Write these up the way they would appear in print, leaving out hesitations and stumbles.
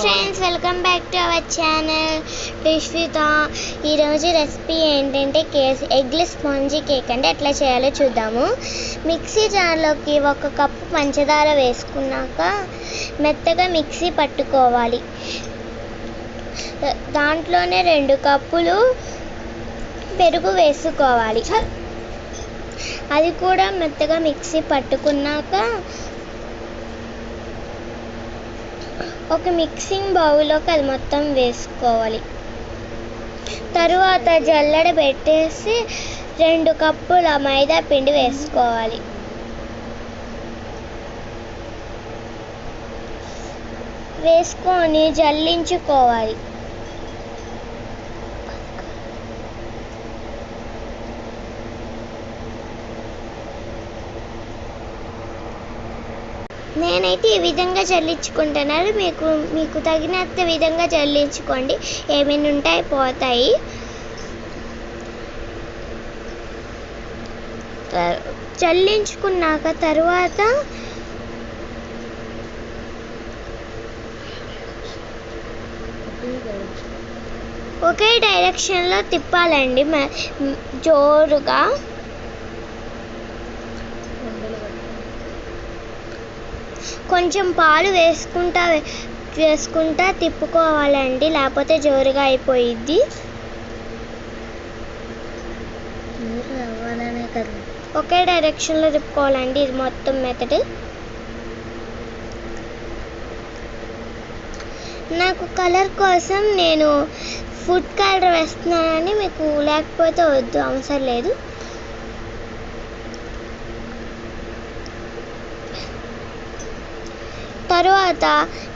Friends, welcome back to our channel dish with. ఈరోజు recipe ఏంటంటే eggless spongy cake అంటే ఎట్లా చేయాలో చూద్దాము. మిక్సీ జార్లోకి 1 కప్పు పంచదార వేసుకున్నాక మెత్తగా మిక్సీ పట్టుకోవాలి. దాంట్లోనే 2 కప్పులు పెరుగు వేసుకోవాలి. అది కూడా మెత్తగా మిక్సీ పట్టుకున్నాక ఒక మిక్సింగ్ బౌల్లోకి అది మొత్తం వేసుకోవాలి. తరువాత జల్లెడ పెట్టేసి 2 కప్పుల మైదా పిండి వేసుకోవాలి. వేసుకొని జల్లించుకోవాలి. నేనైతే ఈ విధంగా జల్లించుకుంటున్నాను. మీకు తగినంత విధంగా జల్లించుకోండి, ఏమైనా ఉంటాయి పోతాయి. జల్లించుకున్నాక తర్వాత ఒకే డైరెక్షన్లో తిప్పాలండి జోరుగా. కొంచెం పాలు వేసుకుంటా తిప్పుకోవాలండి, లేకపోతే జోరుగా అయిపోయిద్ది. ఒకే డైరెక్షన్లో తిప్పుకోవాలండి. ఇది మొత్తం మెథడ్. నాకు కలర్ కోసం నేను ఫుడ్ కలర్ వేస్తున్నానని, మీకు లేకపోతే వద్దు, అవసరం లేదు. తరువాత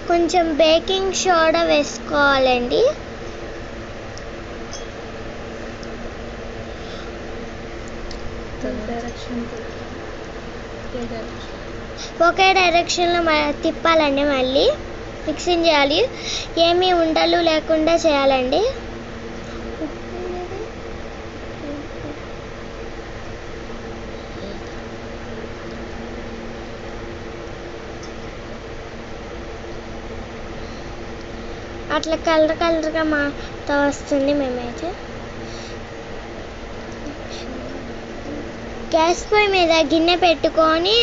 కొంచెం బేకింగ్ సోడా వేసుకోవాలండి. ఒకే డైరెక్షన్లో తిప్పాలండి. మళ్ళీ మిక్సింగ్ చేయాలి. ఏమీ ఉండలు లేకుండా చేయాలండి. అట్లా కలర్గా మాతో వస్తుంది. మేమైతే గ్యాస్ పొయ్యి మీద గిన్నె పెట్టుకొని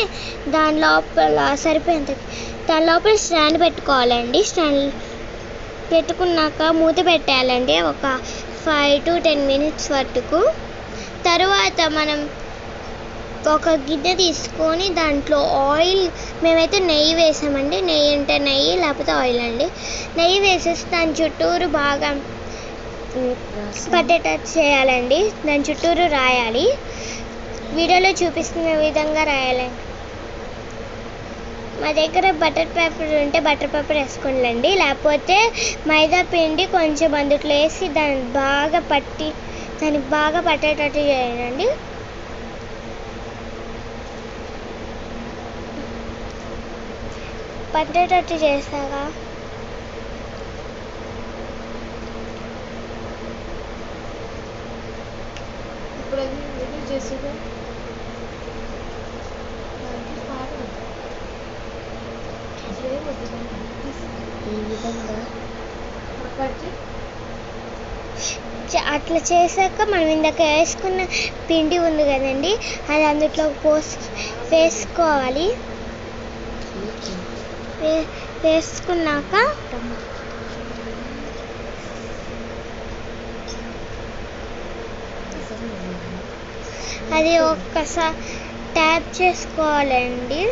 దాని లోపల స్టాండ్ పెట్టుకోవాలండి. స్టాండ్ పెట్టుకున్నాక మూత పెట్టాలండి ఒక 5 to 10 minutes వరకు. తరువాత మనం ఒక గిన్నె తీసుకొని దాంట్లో ఆయిల్, మేమైతే నెయ్యి వేసామండి. నెయ్యి అంటే నెయ్యి, లేకపోతే ఆయిల్ అండి. నెయ్యి వేసేసి దాని చుట్టూరు బాగా పట్టేటట్టు చేయాలండి. దాని చుట్టూరు రాయాలి. వీడియోలో చూపిస్తున్న విధంగా రాయాలండి. మా దగ్గర బటర్ పేపర్ ఉంటే బటర్ పేపర్ వేసుకోండి, లేకపోతే మైదా పిండి కొంచెం అందుట్లో వేసి దానికి బాగా పట్టేటట్టు చేయండి. పట్టేటట్టు చేసాక అట్లా చేసాక మనం ఇందాక వేసుకున్న పిండి ఉంది కదండి, అది అందులో వేసుకోవాలి. వేసుకున్నాక అది ఒక్కసారి ట్యాప్ చేసుకోవాలండి.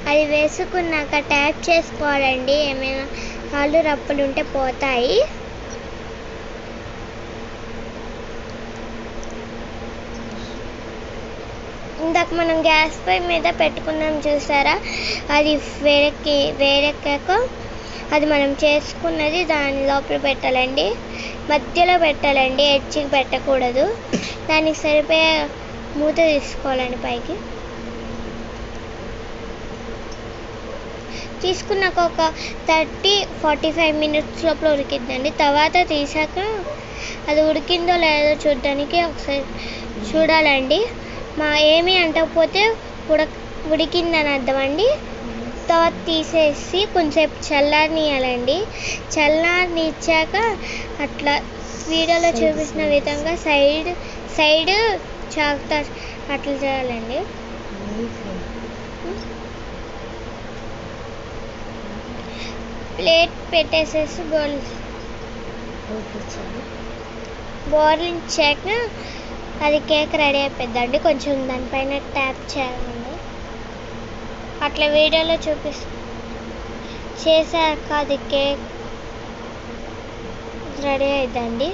అది వేసుకున్నాక ట్యాప్ చేసుకోవాలండి. ఏమైనా కాళ్ళు రప్పులు ఉంటే పోతాయి. ఇందాక మనం గ్యాస్ పొయ్యి మీద పెట్టుకున్నాం చూసారా, అది వేరెక్కాక అది మనం చేసుకున్నది దాని లోపల పెట్టాలండి. మధ్యలో పెట్టాలండి, ఎడ్జ్కి పెట్టకూడదు. దానికి సరిపోయే మూత తీసుకోవాలండి. పైకి తీసుకున్నాక ఒక 30-45 minutes లోపల ఉడికిద్దండి. తర్వాత తీసాక అది ఉడికిందో లేదో చూడడానికి ఒకసారి చూడాలండి. ఏమీ అంటకపోతే ఉడికిందని అర్థం అండి. తర్వాత తీసేసి కొంచెంసేపు చల్లారనియాలండి. చల్లారనిచ్చాక అట్లా వీడియోలో చూపించిన విధంగా సైడ్ చాకుతో అట్లా చేయాలండి. ప్లేట్ పెట్టేసేసి బోర్లించాక అది కేక్ రెడీ అయిపోద్దండి. కొంచెం దానిపైన ట్యాప్ చేయాలండి. అట్లా వీడియోలో చేశాక అది కేక్ రెడీ అయిద్దండి.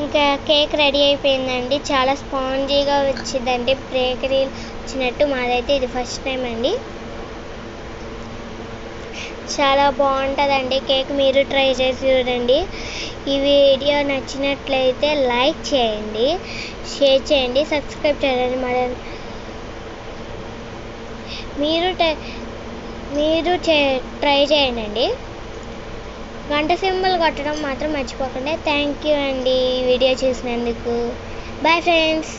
ఇంకా కేక్ రెడీ అయిపోయిందండి. చాలా స్పాంజీగా వచ్చిందండి, బేకరీ వచ్చినట్టు. మాదైతే ఇది ఫస్ట్ టైం అండి. చాలా బాగుంటుందండి కేక్. మీరు ట్రై చేసి చూడండి. ఈ వీడియో నచ్చినట్లయితే లైక్ చేయండి, షేర్ చేయండి, సబ్స్క్రైబ్ చేయండి. మీరు ట్రై చేయండి. గంట సింబల్ కొట్టడం మాత్రం మర్చిపోకండి. థ్యాంక్ యూ అండి ఈ వీడియో చూసినందుకు. Bye friends.